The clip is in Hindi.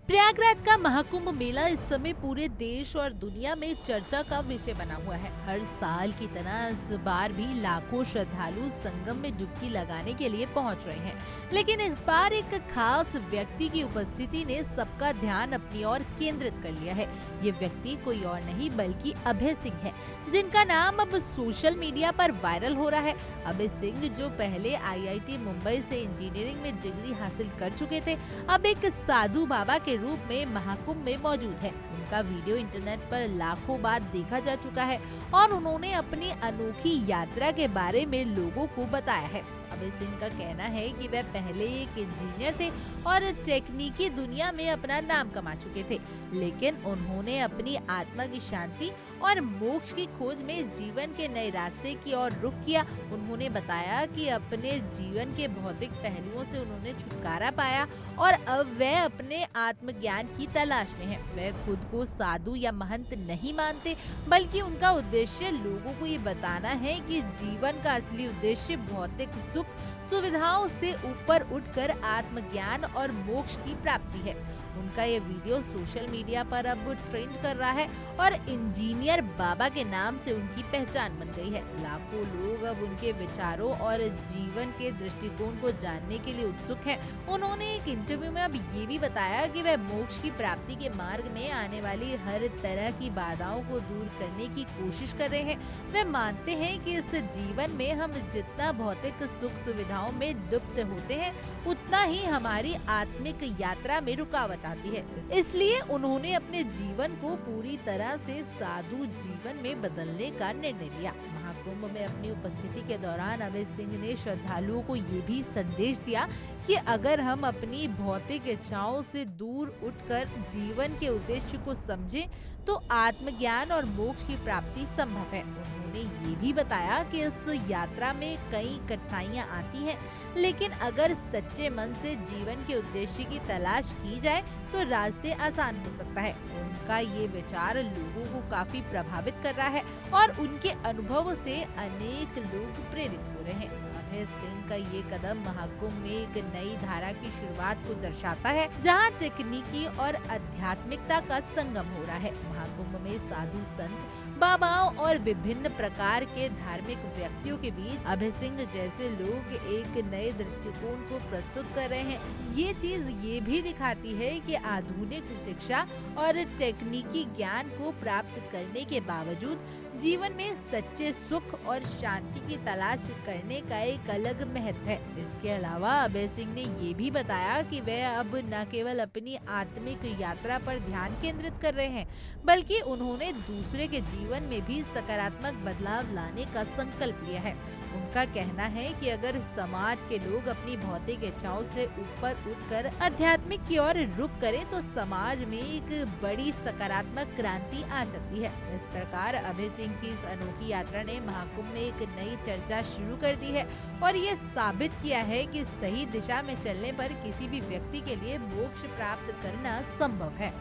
प्रयागराज का महाकुंभ मेला इस समय पूरे देश और दुनिया में चर्चा का विषय बना हुआ है। हर साल की तरह इस बार भी लाखों श्रद्धालु संगम में डुबकी लगाने के लिए पहुंच रहे हैं, लेकिन इस बार एक खास व्यक्ति की उपस्थिति ने सबका ध्यान अपनी ओर केंद्रित कर लिया है। ये व्यक्ति कोई और नहीं बल्कि अभय सिंह है, जिनका नाम अब सोशल मीडिया पर वायरल हो रहा है। अभय सिंह, जो पहले IIT मुंबई से इंजीनियरिंग में डिग्री हासिल कर चुके थे, अब एक साधु बाबा के रूप में महाकुंभ में मौजूद है। उनका वीडियो इंटरनेट पर लाखों बार देखा जा चुका है और उन्होंने अपनी अनोखी यात्रा के बारे में लोगों को बताया है। अभय सिंह का कहना है कि वह पहले एक इंजीनियर थे और तकनीकी दुनिया में अपना नाम कमा चुके थे, लेकिन उन्होंने अपनी आत्मा की शांति और मोक्ष की खोज में जीवन के नए रास्ते की ओर रुख किया। उन्होंने बताया कि अपने जीवन के भौतिक पहलुओं से उन्होंने छुटकारा पाया और अब वह अपने आत्मज्ञान की तलाश में है। वह खुद को साधु या महंत नहीं मानते, बल्कि उनका उद्देश्य लोगों को ये बताना है कि जीवन का असली उद्देश्य भौतिक सुख सुविधाओं से ऊपर उठकर आत्मज्ञान और मोक्ष की प्राप्ति है। उनका ये वीडियो सोशल मीडिया पर अब ट्रेंड कर रहा है और इंजीनियर बाबा के नाम से उनकी पहचान बन गई है। लाखों लोग अब उनके विचारों और जीवन के दृष्टिकोण को जानने के लिए उत्सुक हैं। उन्होंने एक इंटरव्यू में अब ये भी बताया कि वह मोक्ष की प्राप्ति के मार्ग में आने वाली हर तरह की बाधाओं को दूर करने की कोशिश कर रहे हैं। वह मानते हैं कि इस जीवन में हम जितना भौतिक सुख सुविधाओं में लुप्त होते हैं, उतना ही हमारी आत्मिक यात्रा में रुकावट आती है। इसलिए उन्होंने अपने जीवन को पूरी तरह से साधु जीवन में बदलने का निर्णय लिया। महाकुंभ में अपनी उपस्थिति के दौरान अभय सिंह ने श्रद्धालुओं को ये भी संदेश दिया कि अगर हम अपनी भौतिक इच्छाओं से दूर उठकर जीवन के उद्देश्य को समझें, तो आत्मज्ञान और मोक्ष की प्राप्ति संभव है। उन्होंने ये भी बताया कि इस यात्रा में कई कठिनाइयां आती हैं, लेकिन अगर सच्चे मन से जीवन के उद्देश्य की तलाश की जाए तो रास्ते आसान हो सकता है। उनका ये विचार लोगों को काफी प्रभावित कर रहा है और उनके अनुभव से अनेक लोग प्रेरित हो रहे हैं। अभय सिंह का ये कदम महाकुंभ में एक नई धारा की शुरुआत को दर्शाता है, जहां तकनीकी और आध्यात्मिकता का संगम हो रहा है। महाकुंभ में साधु संत, बाबाओं और विभिन्न प्रकार के धार्मिक व्यक्तियों के बीच अभय सिंह जैसे लोग एक नए दृष्टिकोण को प्रस्तुत कर रहे हैं। ये चीज ये भी दिखाती है कि आधुनिक शिक्षा और तकनीकी ज्ञान को प्राप्त करने के बावजूद जीवन में सच्चे सुख और शांति की तलाश करने का एक अलग महत्व है। इसके अलावा अभय सिंह ने ये भी बताया कि वह अब न केवल अपनी आत्मिक यात्रा पर ध्यान केंद्रित कर रहे हैं, बल्कि उन्होंने दूसरे के जीवन में भी सकारात्मक बदलाव लाने का संकल्प लिया है। उनका कहना है कि अगर समाज के लोग अपनी भौतिक इच्छाओं से ऊपर उठकर आध्यात्मिक की ओर रुख करें, तो समाज में एक बड़ी सकारात्मक क्रांति आ सकती है। इस प्रकार अभय सिंह की इस अनोखी यात्रा ने महाकुंभ में एक नई चर्चा शुरू कर दी है और ये साबित किया है कि सही दिशा में चलने पर किसी भी व्यक्ति के लिए मोक्ष प्राप्त करना संभव है।